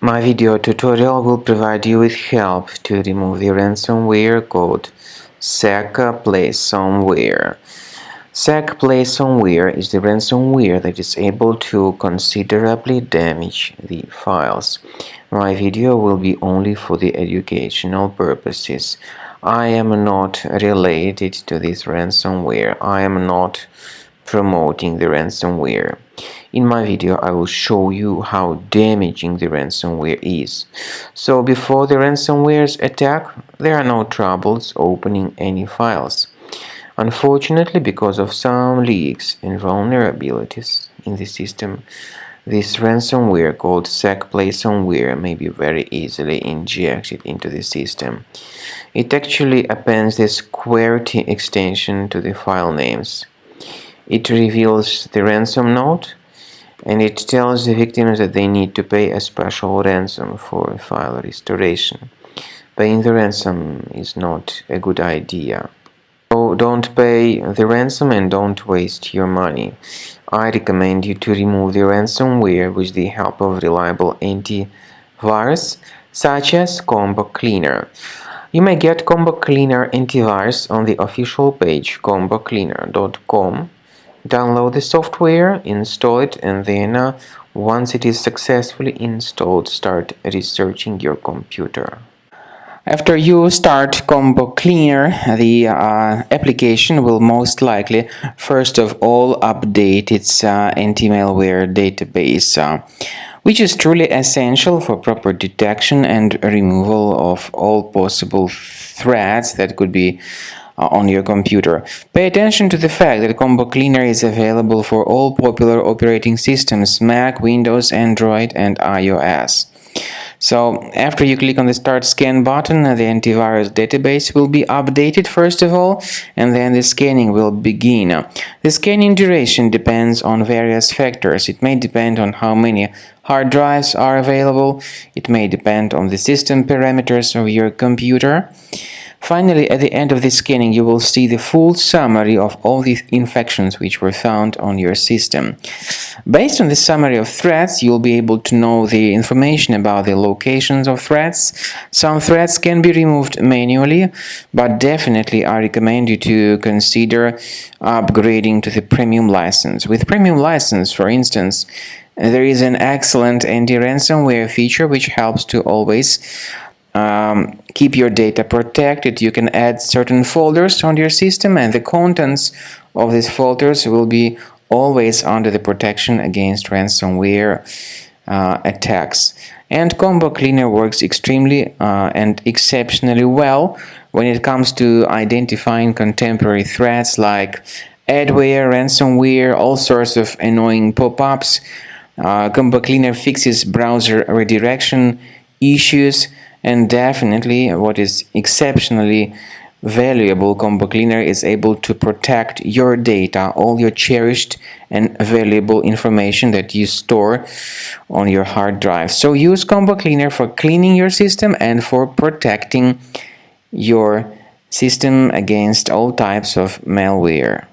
My video tutorial will provide you with help to remove the ransomware called Secplaysomware. Secplaysomware is the ransomware that is able to considerably damage the files. My video will be only for the educational purposes. I am not related to this ransomware. I am not promoting the ransomware. In my video, I will show you how damaging the ransomware is. So before the ransomware's attack, there are no troubles opening any files. Unfortunately, because of some leaks and vulnerabilities in the system, this ransomware called Secplaysomware may be very easily injected into the system. It actually appends this qwerty extension to the file names. It reveals the ransom note, and it tells the victims that they need to pay a special ransom for file restoration. Paying the ransom is not a good idea. So don't pay the ransom and don't waste your money. I recommend you to remove the ransomware with the help of reliable antivirus such as Combo Cleaner. You may get Combo Cleaner Antivirus on the official page combocleaner.com. Download the software, install it, and then once it is successfully installed, start researching your computer. After you start Combo Cleaner, the application will most likely first of all update its anti-malware database, which is truly essential for proper detection and removal of all possible threats that could be on your computer. Pay attention to the fact that Combo Cleaner is available for all popular operating systems: Mac, Windows, Android, and iOS. So after you click on the Start Scan button, the antivirus database will be updated first of all, and then the scanning will begin. The scanning duration depends on various factors. It may depend on how many hard drives are available. It may depend on the system parameters of your computer. Finally, at the end of the scanning, you will see the full summary of all the infections which were found on your system. Based on the summary of threats, you'll be able to know the information about the locations of threats. Some threats can be removed manually, but definitely I recommend you to consider upgrading to the premium license. With premium license, for instance, there is an excellent anti-ransomware feature which helps to always keep your data protected. You can add certain folders on your system, and the contents of these folders will be always under the protection against ransomware attacks. And Combo Cleaner works extremely and exceptionally well when it comes to identifying contemporary threats like adware, ransomware, all sorts of annoying pop-ups. Combo Cleaner fixes browser redirection issues. And definitely, what is exceptionally valuable, Combo Cleaner is able to protect your data, all your cherished and valuable information that you store on your hard drive. So use Combo Cleaner for cleaning your system and for protecting your system against all types of malware.